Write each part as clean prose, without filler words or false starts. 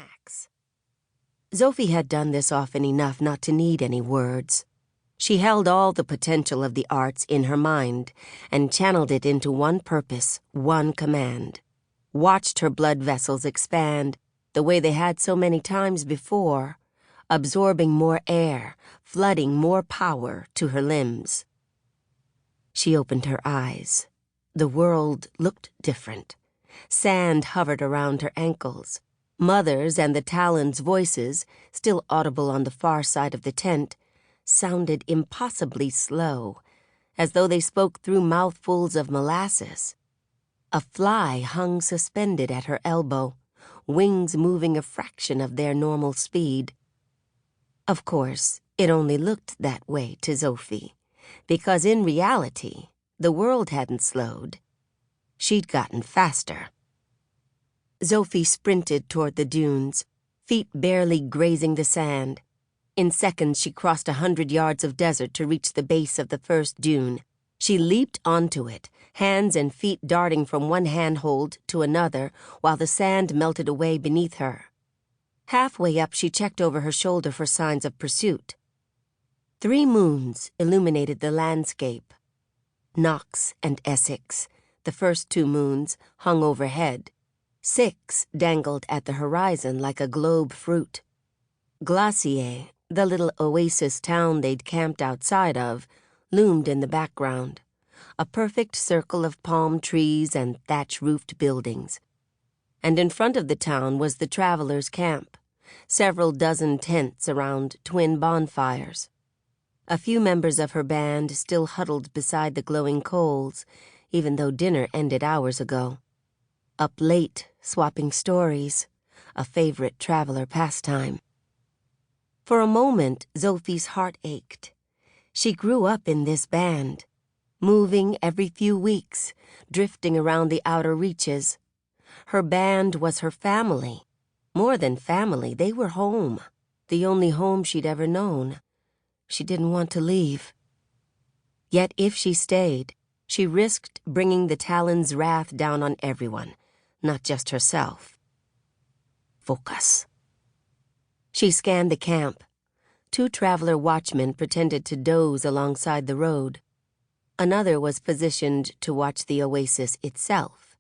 max. Zofi had done this often enough not to need any words. She held all the potential of the arts in her mind and channeled it into one purpose, one command. Watched her blood vessels expand the way they had so many times before, absorbing more air, flooding more power to her limbs. She opened her eyes. The world looked different. Sand hovered around her ankles. Mother's and the Talon's voices, still audible on the far side of the tent, sounded impossibly slow, as though they spoke through mouthfuls of molasses. A fly hung suspended at her elbow, wings moving a fraction of their normal speed. Of course, it only looked that way to Zofi, because in reality, the world hadn't slowed. She'd gotten faster. Zofi sprinted toward the dunes, feet barely grazing the sand. In seconds, she crossed 100 yards of desert to reach the base of the first dune. She leaped onto it, hands and feet darting from one handhold to another while the sand melted away beneath her. Halfway up, she checked over her shoulder for signs of pursuit. 3 moons illuminated the landscape. Knox and Essex, the first 2 moons, hung overhead. 6 dangled at the horizon like a globe fruit. Glacier, the little oasis town they'd camped outside of, loomed in the background, a perfect circle of palm trees and thatch-roofed buildings. And in front of the town was the travelers' camp, several dozen tents around twin bonfires. A few members of her band still huddled beside the glowing coals, even though dinner ended hours ago. Up late, swapping stories, a favorite traveler pastime. For a moment, Zofi's heart ached. She grew up in this band, moving every few weeks, drifting around the outer reaches. Her band was her family. More than family, they were home, the only home she'd ever known. She didn't want to leave. Yet if she stayed, she risked bringing the Talon's wrath down on everyone, not just herself. Focus. She scanned the camp. 2 traveler watchmen pretended to doze alongside the road. Another was positioned to watch the oasis itself,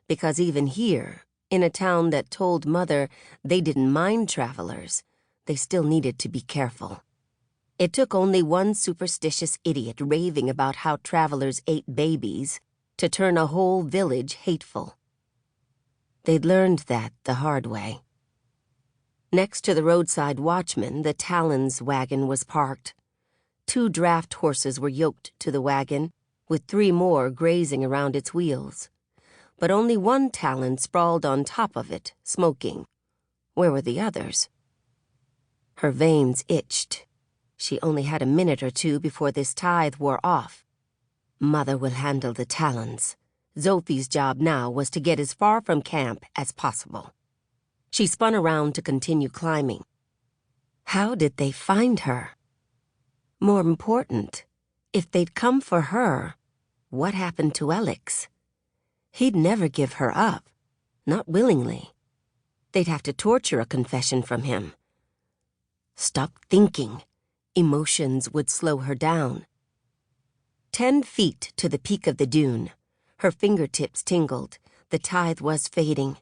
because even here, in a town that told Mother they didn't mind travelers, they still needed to be careful. It took only one superstitious idiot raving about how travelers ate babies to turn a whole village hateful. They'd learned that the hard way. Next to the roadside watchman, the Talon's wagon was parked. 2 draft horses were yoked to the wagon, with 3 more grazing around its wheels. But only one Talon sprawled on top of it, smoking. Where were the others? Her veins itched. She only had a minute or 2 before this tithe wore off. Mother will handle the Talons. Zofi's job now was to get as far from camp as possible. She spun around to continue climbing. How did they find her? More important, if they'd come for her, what happened to Alex? He'd never give her up, not willingly. They'd have to torture a confession from him. Stop thinking. Emotions would slow her down. 10 feet to the peak of the dune. Her fingertips tingled. The tithe was fading.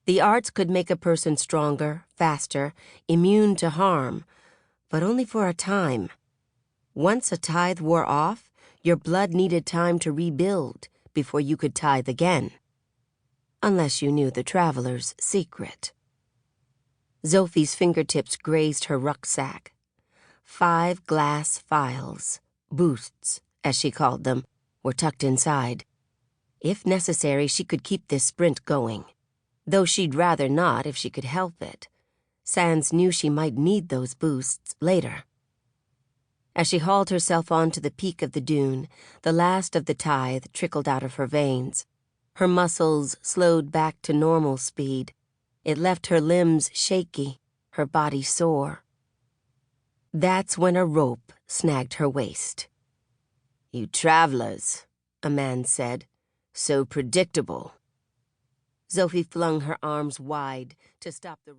The arts could make a person stronger, faster, immune to harm, but only for a time. Once a tithe wore off, your blood needed time to rebuild before you could tithe again. Unless you knew the traveler's secret. Zofi's fingertips grazed her rucksack. 5 glass phials, boosts, as she called them, were tucked inside. If necessary, she could keep this sprint going, though she'd rather not if she could help it. Sans knew she might need those boosts later. As she hauled herself onto the peak of the dune, the last of the tithe trickled out of her veins. Her muscles slowed back to normal speed. It left her limbs shaky, her body sore. That's when a rope snagged her waist. "You travelers," a man said, "so predictable." Zofi flung her arms wide to stop the rope.